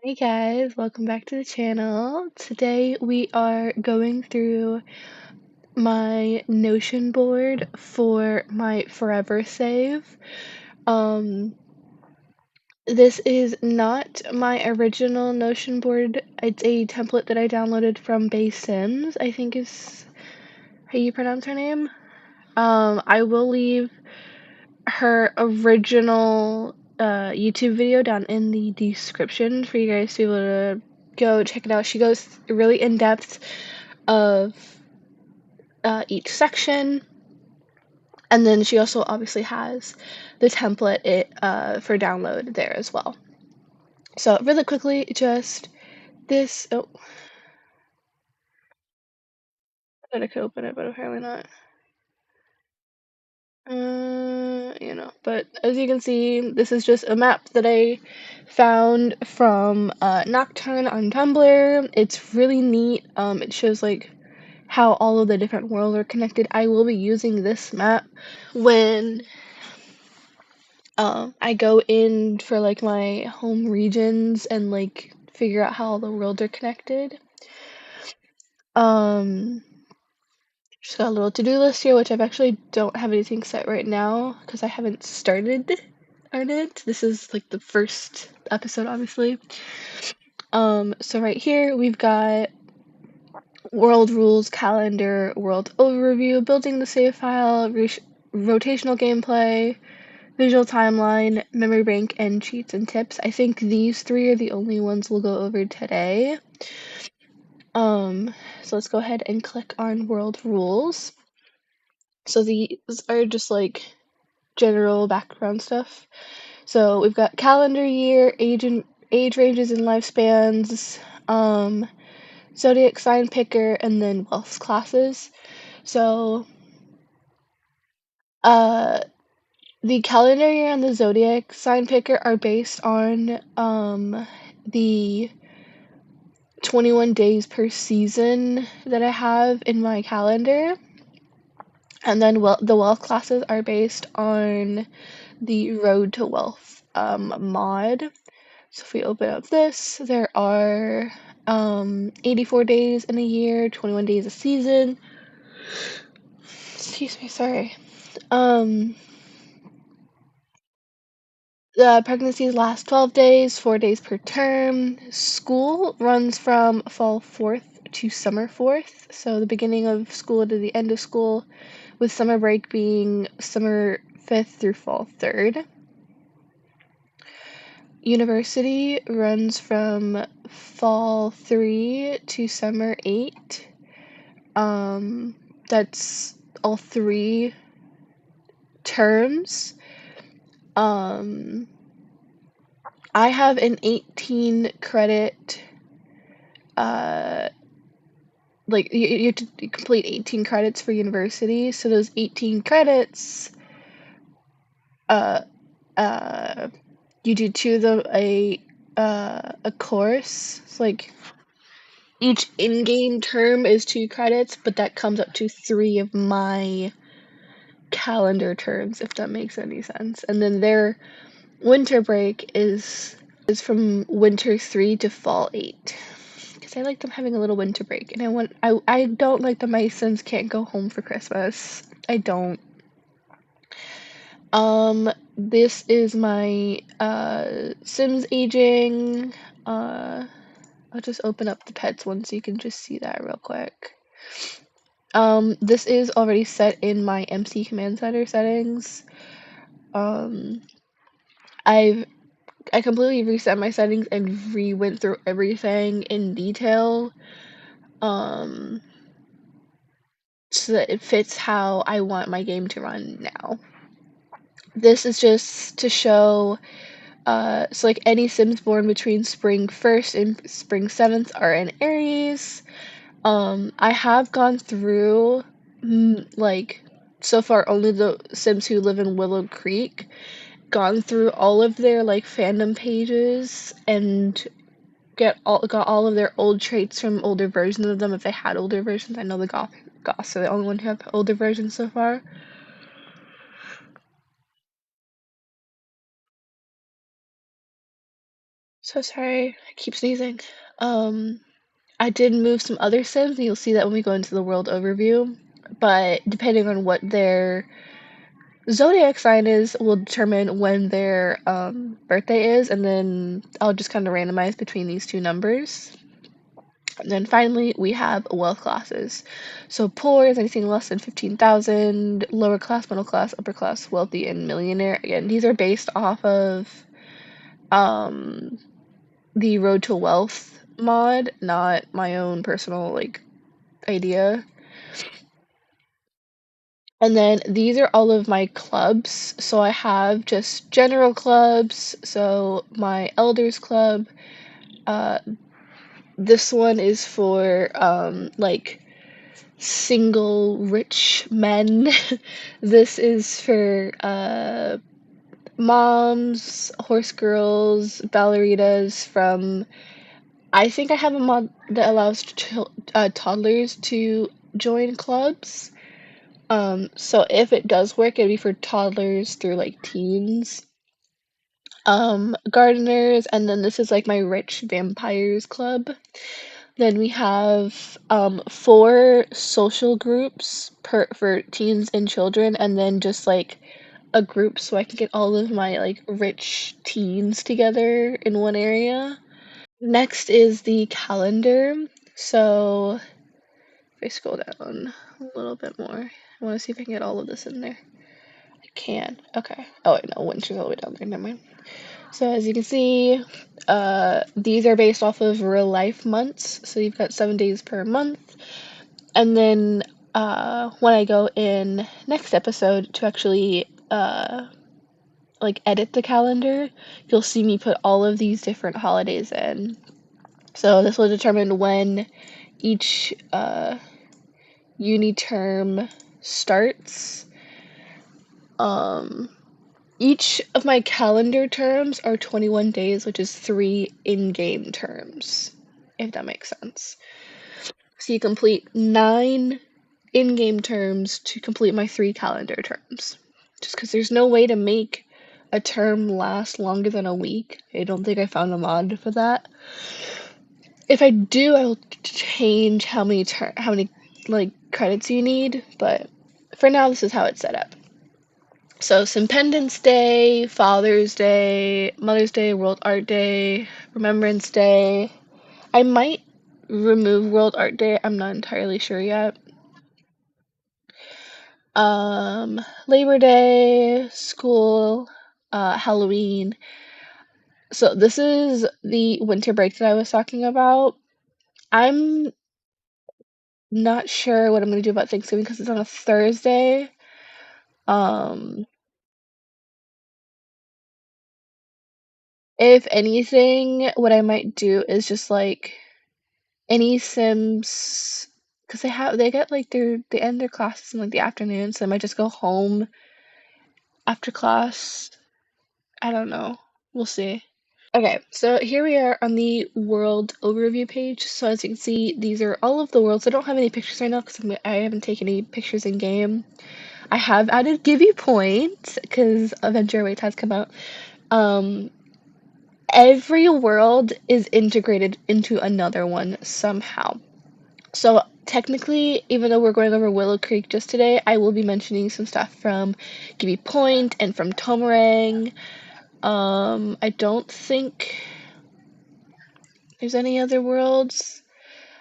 Hey guys, welcome back to the channel. Today we are going through my Notion board for my forever save. Um, this is not my original Notion board. It's a template that I downloaded from Base Sims, I think is how you pronounce her name. I will leave her original YouTube video down in the description for you guys to be able to go check it out. She goes really in depth of each section, and then she also obviously has the template for download there as well. So really quickly, just this. Oh, I thought I could open it, but apparently not. But as you can see, this is just a map that I found from Nocturne on Tumblr. It's really neat. It shows like how all of the different worlds are connected. I will be using this map when I go in for like my home regions and like figure out how all the worlds are connected. Um, Just got a little to-do list here, which I've actually don't have anything set right now because I haven't started on it. This is like the first episode, obviously. So right here we've got world rules, calendar, world overview, building the save file, rotational gameplay, visual timeline, memory bank, and cheats and tips. I think these three are the only ones we'll go over today. So let's go ahead and click on world rules. So these are just like general background stuff. So we've got calendar year, age ranges and lifespans, zodiac sign picker, and then wealth classes. So uh the calendar year and the zodiac sign picker are based on the 21 days per season that I have in my calendar. And then the wealth classes are based on the Road to Wealth mod. So if we open up this, there are 84 days in a year, 21 days a season. Excuse me, sorry. Pregnancies last 12 days, 4 days per term. School runs from fall 4th to summer 4th, so the beginning of school to the end of school, with summer break being summer 5th through fall 3rd. University runs from fall 3 to summer 8. That's all 3 terms. I have an 18 credit, like you have to complete 18 credits for university. So those 18 credits, uh, you do 2 of them a course. It's like each in-game term is 2 credits, but that comes up to 3 of my calendar terms, if that makes any sense. And then their winter break is from winter 3 to fall 8. Because I like them having a little winter break, and I don't like that my Sims can't go home for Christmas. I don't. This is my Sims aging. I'll just open up the pets one so you can just see that real quick. This is already set in my MC command center settings. I completely reset my settings and went through everything in detail, so that it fits how I want my game to run now. This is just to show, so like any Sims born between spring 1st and spring 7th are in Aries. I have gone through, like, so far only the Sims who live in Willow Creek, gone through all of their like fandom pages and got all of their old traits from older versions of them if they had older versions. I know the goths are the only one who have older versions so far. So sorry, I keep sneezing. Um, I did move some other Sims, and you'll see that when we go into the world overview. But depending on what their zodiac sign is, will determine when their birthday is, and then I'll just kind of randomize between these two numbers. And then finally, we have wealth classes. So poor is anything less than 15,000, lower class, middle class, upper class, wealthy, and millionaire. Again, these are based off of um the Road to Wealth mod, not my own personal like idea. And then these are all of my clubs. So I have just general clubs. So my elders club, uh this one is for like single rich men. This is for moms, horse girls, ballerinas from I think I have a mod that allows toddlers to join clubs. So if it does work, it'd be for toddlers through like teens. Gardeners, and then this is like my rich vampires club. Then we have four social groups per for teens and children, and then just like a group so I can get all of my like rich teens together in one area. Next is the calendar. So if I scroll down a little bit more, I want to see if I can get all of this in there. I can. Okay. Oh wait, no, winter's all the way down there. Never mind. So as you can see, these are based off of real life months. So you've got 7 days per month, and then when I go in next episode to actually like edit the calendar, you'll see me put all of these different holidays in. So this will determine when each uni term starts. Um, each of my calendar terms are 21 days, which is 3 in-game terms, if that makes sense. So you complete 9 in-game terms to complete my 3 calendar terms. Just because there's no way to make a term last longer than a week. I don't think I found a mod for that. If I do, I will change how many like credits you need, but for now this is how it's set up. So Independence Day, Father's Day, Mother's Day, World Art Day, Remembrance Day. I might remove World Art Day, I'm not entirely sure yet. Labor Day, school, Halloween. So this is the winter break that I was talking about. I'm not sure what I'm gonna do about Thanksgiving because it's on a Thursday. Um, if anything, what I might do is just like any Sims, because they get like they end their classes in like the afternoon, so I might just go home after class. I don't know. We'll see. Okay, so here we are on the world overview page. So as you can see, these are all of the worlds. I don't have any pictures right now because I haven't taken any pictures in game. I have added Give You Point because Adventure Awaits has come out. Um, every world is integrated into another one somehow. So technically, even though we're going over Willow Creek just today, I will be mentioning some stuff from Give You Point and from Tomarang. I don't think there's any other worlds.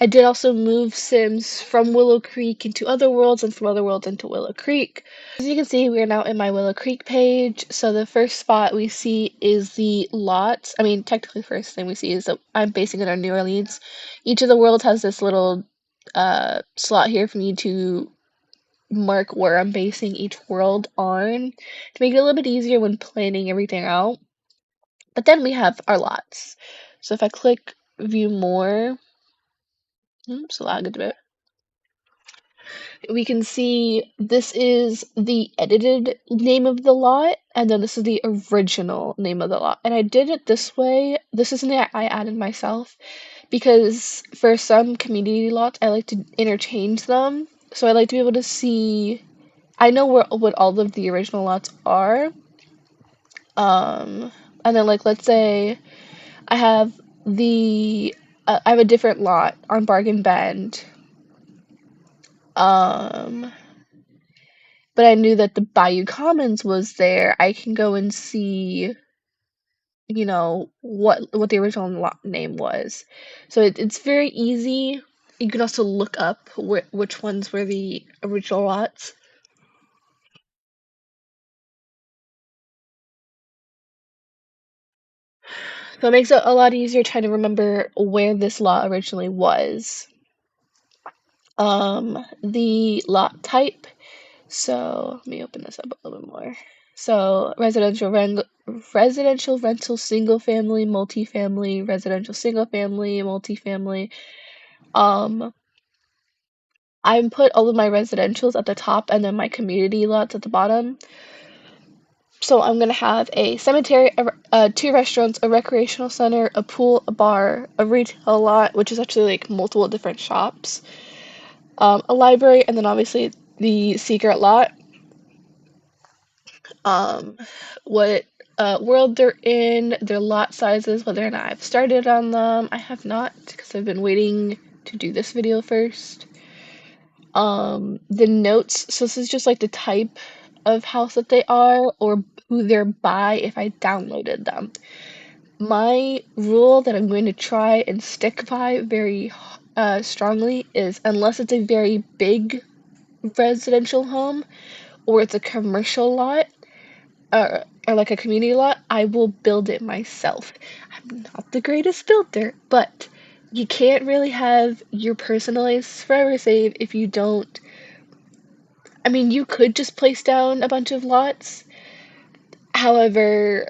I did also move Sims from Willow Creek into other worlds and from other worlds into Willow Creek. As you can see, we are now in my Willow Creek page. So the first spot we see is the lots. I mean, technically, the first thing we see is that I'm basing it on New Orleans. Each of the worlds has this little slot here for me to mark where I'm basing each world on to make it a little bit easier when planning everything out. But then we have our lots. So if I click view more, oops, lag a bit. We can see this is the edited name of the lot, and then this is the original name of the lot. And I did it this way. This is something I added myself because for some community lots, I like to interchange them. So I like to be able to see. I know what all of the original lots are. And then like let's say I have the I have a different lot on Bargain Bend. Um, but I knew that the Bayou Commons was there. I can go and see, what the original lot name was. So it's very easy. You can also look up which ones were the original lots. So it makes it a lot easier trying to remember where this lot originally was. The lot type. So let me open this up a little bit more. So residential rental single family, multifamily, residential single family, multifamily. Um, I put all of my residentials at the top and then my community lots at the bottom. So I'm gonna have a cemetery, two restaurants, a recreational center, a pool, a bar, a retail lot, which is actually like multiple different shops, a library, and then obviously the secret lot. Um, what world they're in, their lot sizes, whether or not I've started on them. I have not because I've been waiting to do this video first. The notes, so this is just like the type of house that they are or who they're by if I downloaded them. My rule that I'm going to try and stick by very strongly is unless it's a very big residential home or it's a commercial lot, or like a community lot, I will build it myself. I'm not the greatest builder, but you can't really have your personalized forever save if you don't. I mean, you could just place down a bunch of lots. However,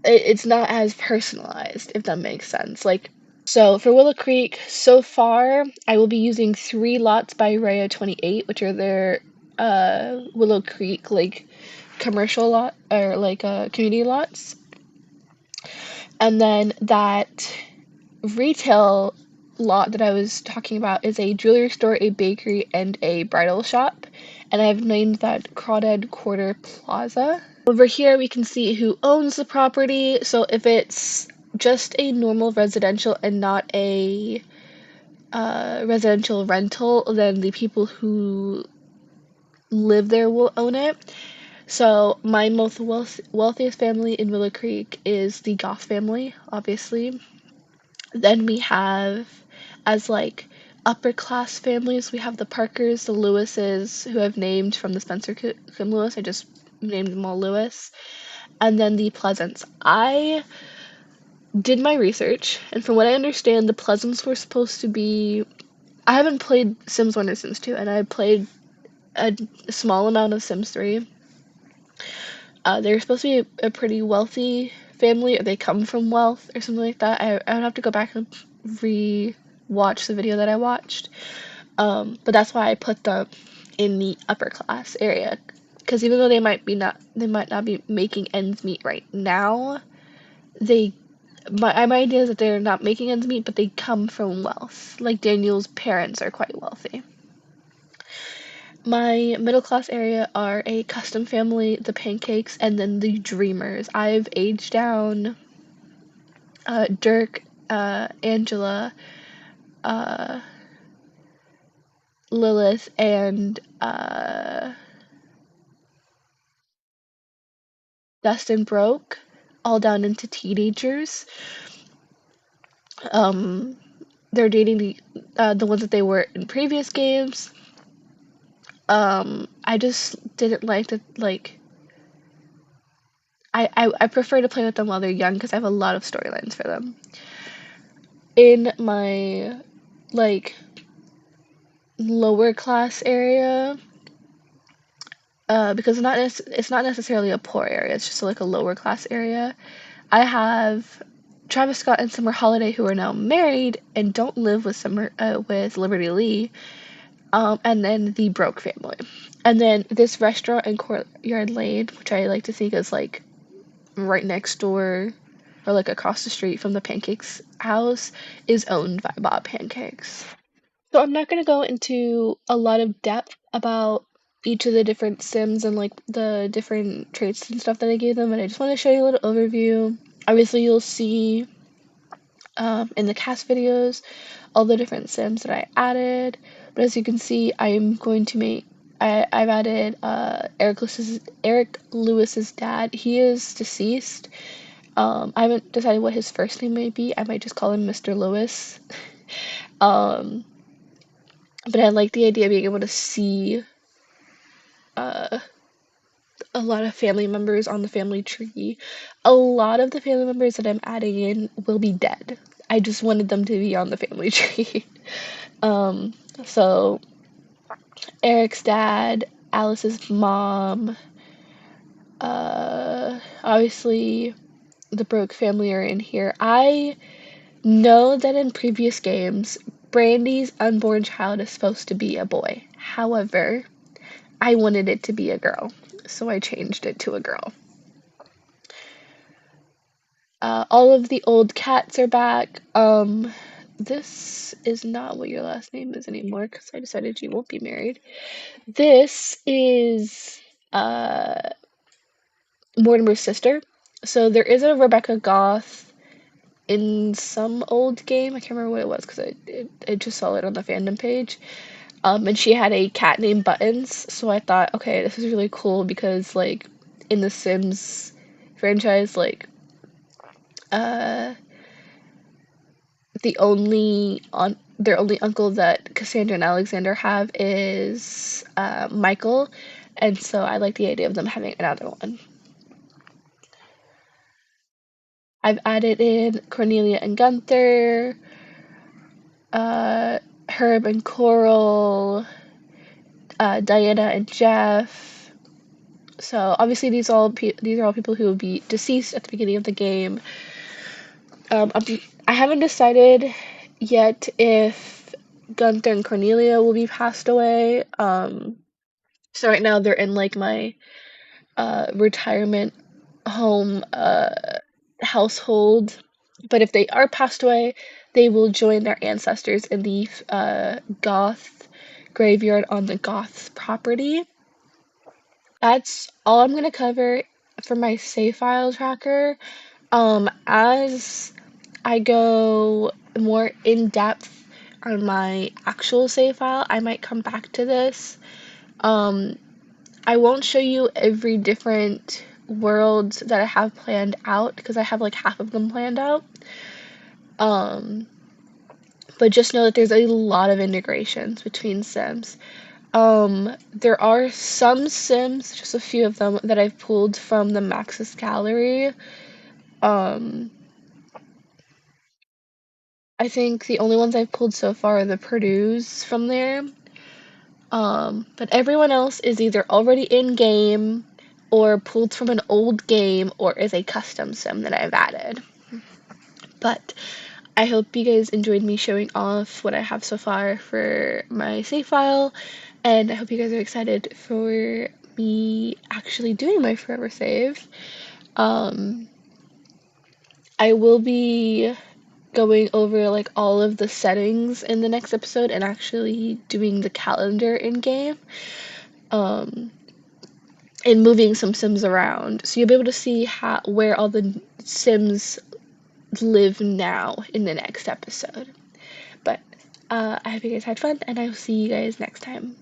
it's not as personalized, if that makes sense. So for Willow Creek, so far, I will be using 3 lots by Raya 28, which are their Willow Creek, commercial lot, or community lots. And then that retail lot that I was talking about is a jewelry store, a bakery, and a bridal shop. And I've named that Crawdad Quarter Plaza. Over here, we can see who owns the property. So if it's just a normal residential and not a residential rental, then the people who live there will own it. So my most wealthiest family in Willow Creek is the Goff family, obviously. Then we have, as upper class families, we have the Parkers, the Lewises, who I've named from the Spencer Kim Lewis. I just named them all Lewis. And then the Pleasants. I did my research, and from what I understand, the Pleasants were supposed to be. I haven't played Sims 1 or Sims 2, and I played a small amount of Sims 3. They're supposed to be a pretty wealthy family, or they come from wealth, or something like that. I would have to go back and re-watch the video that I watched. But that's why I put them in the upper class area, because even though they might not be making ends meet right now, they my idea is that they're not making ends meet, but they come from wealth. Like Daniel's parents are quite wealthy. My middle class area are a custom family, the Pancakes, and then the Dreamers. I've aged down Dirk, Angela, uh, Lilith, and Dustin Broke, all down into teenagers. Um, they're dating the ones that they were in previous games. I just didn't like to I prefer to play with them while they're young because I have a lot of storylines for them. In my like lower class area, because it's not necessarily a poor area, it's just like a lower class area. I have Travis Scott and Summer Holiday, who are now married and don't live with Liberty Lee, and then the Broke family. And then this restaurant in Courtyard Lane, which I like to think is right next door or across the street from the Pancakes house, is owned by Bob Pancakes. So I'm not going to go into a lot of depth about each of the different Sims and the different traits and stuff that I gave them, but I just want to show you a little overview. Obviously, you'll see in the cast videos, all the different Sims that I added. But as you can see, I've added Eric Lewis's dad. He is deceased. I haven't decided what his first name may be. I might just call him Mr. Lewis. um, but I like the idea of being able to see uh, a lot of family members on the family tree. A lot of the family members that I'm adding in will be dead. I just wanted them to be on the family tree. um, so Eric's dad, Alice's mom, obviously the Broke family are in here. I know that in previous games, Brandy's unborn child is supposed to be a boy. However, I wanted it to be a girl, so I changed it to a girl. All of the old cats are back. This is not what your last name is anymore because I decided you won't be married. This is Mortimer's sister. So there is a Rebecca Goth in some old game. I can't remember what it was because I just saw it on the fandom page. And she had a cat named Buttons. So I thought, okay, this is really cool because like in the Sims franchise, like uh their only uncle that Cassandra and Alexander have is Michael, and so I like the idea of them having another one. I've added in Cornelia and Gunther, uh, Herb and Coral, Diana and Jeff. So obviously these are all people who will be deceased at the beginning of the game. I haven't decided yet if Gunther and Cornelia will be passed away. So right now they're in like my retirement home household. But if they are passed away, they will join their ancestors in the Goth graveyard on the Goth property. That's all I'm gonna cover for my save file tracker. As I go more in depth on my actual save file, I might come back to this. Um, I won't show you every different world that I have planned out because I have like half of them planned out. Um, but just know that there's a lot of integrations between Sims. There are some Sims, just a few of them, that I've pulled from the Maxis gallery. Um, I think the only ones I've pulled so far are the Purdue's from there. But everyone else is either already in game or pulled from an old game or is a custom sim that I've added. But I hope you guys enjoyed me showing off what I have so far for my save file, and I hope you guys are excited for me actually doing my forever save. Um, I will be going over like all of the settings in the next episode and actually doing the calendar in game. Um, and moving some Sims around. So you'll be able to see where all the Sims live now in the next episode. But I hope you guys had fun, and I will see you guys next time.